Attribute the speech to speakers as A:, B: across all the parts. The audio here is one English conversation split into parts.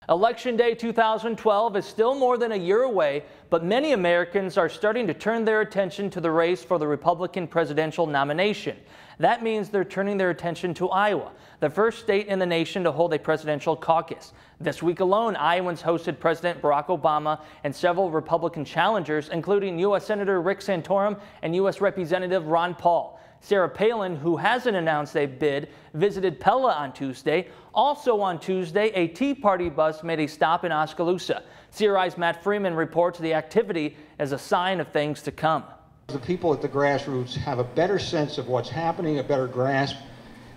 A: Election Day 2012 is still more than a year away, but many Americans are starting to turn their attention to the race for the Republican presidential nomination. That means they're turning their attention to Iowa, the first state in the nation to hold a presidential caucus. This week alone, Iowans hosted President Barack Obama and several Republican challengers, including U.S. Senator Rick Santorum and U.S. Representative Ron Paul. Sarah Palin, who hasn't announced a bid, visited Pella on Tuesday. Also on Tuesday, a Tea Party bus made a stop in Oskaloosa. CRI's Matt Freeman reports the activity as a sign of things to come.
B: The people at the grassroots have a better sense of what's happening, a better grasp,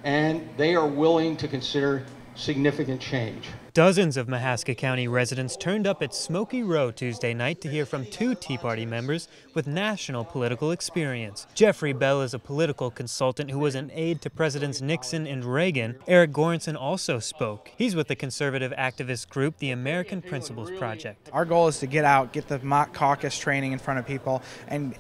B: and they are willing to consider significant change.
C: Dozens of Mahaska County residents turned up at Smoky Row Tuesday night to hear from two Tea Party members with national political experience. Jeffrey Bell is a political consultant who was an aide to Presidents Nixon and Reagan. Eric Goranson also spoke. He's with the conservative activist group, the American Principles Project.
D: Our goal is to get out, get the mock caucus training in front of people, and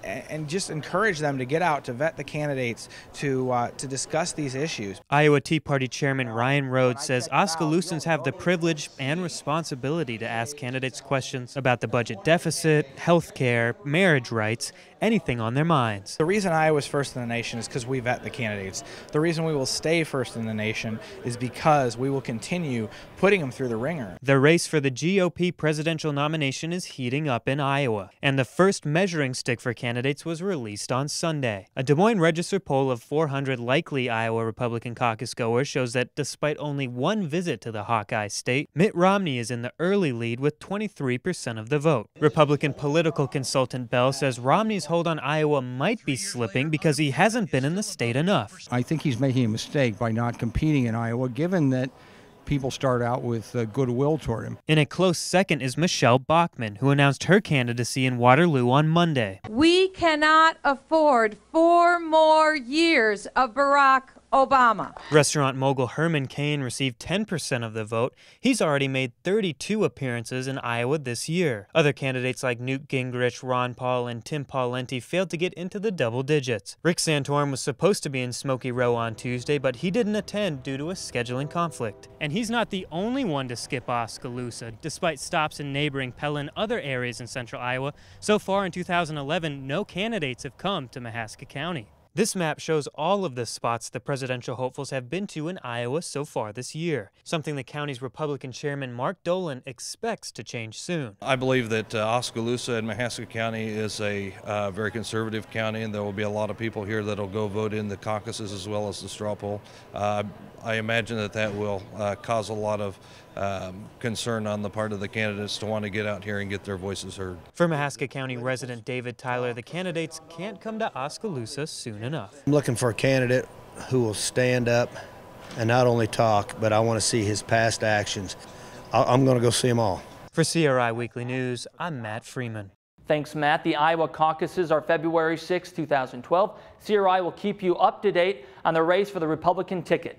D: just encourage them to get out, to vet the candidates, to discuss these issues.
C: Iowa Tea Party Chairman Ryan Rhodes says Oskaloosaans have the privilege and responsibility to ask candidates questions about the budget deficit, health care, marriage rights, anything on their minds.
D: The reason Iowa's first in the nation is because we vet the candidates. The reason we will stay first in the nation is because we will continue putting them through the ringer.
C: The race for the GOP presidential nomination is heating up in Iowa, and the first measuring stick for candidates was released on Sunday. A Des Moines Register poll of 400 likely Iowa Republican caucus goers shows that despite only one visit to the Hawkeye state, Mitt Romney is in the early lead with 23% of the vote. Republican political consultant Bell says Romney's hold on Iowa might be slipping because he hasn't been in the state enough.
E: I think he's making a mistake by not competing in Iowa, given that people start out with goodwill toward him.
C: In a close second is Michelle Bachmann, who announced her candidacy in Waterloo on Monday.
F: We cannot afford 4 more years of Barack Obama.
C: Restaurant mogul Herman Cain received 10% of the vote. He's already made 32 appearances in Iowa this year. Other candidates like Newt Gingrich, Ron Paul, and Tim Pawlenty failed to get into the double digits. Rick Santorum was supposed to be in Smoky Row on Tuesday, but he didn't attend due to a scheduling conflict. And he's not the only one to skip Oskaloosa. Despite stops in neighboring Pella and other areas in central Iowa, so far in 2011, no candidates have come to Mahaska County. This map shows all of the spots the presidential hopefuls have been to in Iowa so far this year, something the county's Republican chairman Mark Dolan expects to change soon.
G: I believe that Oskaloosa and Mahaska County is a very conservative county, and there will be a lot of people here that will go vote in the caucuses as well as the straw poll. I imagine that will cause a lot of concern on the part of the candidates to want to get out here and get their voices heard.
C: For Mahaska County resident David Tyler, the candidates can't come to Oskaloosa soon enough.
H: I'm looking for a candidate who will stand up and not only talk, but I want to see his past actions. I'm going to go see them all.
C: For CRI Weekly News, I'm Matt Freeman.
A: Thanks, Matt. The Iowa caucuses are February 6, 2012. CRI will keep you up to date on the race for the Republican ticket.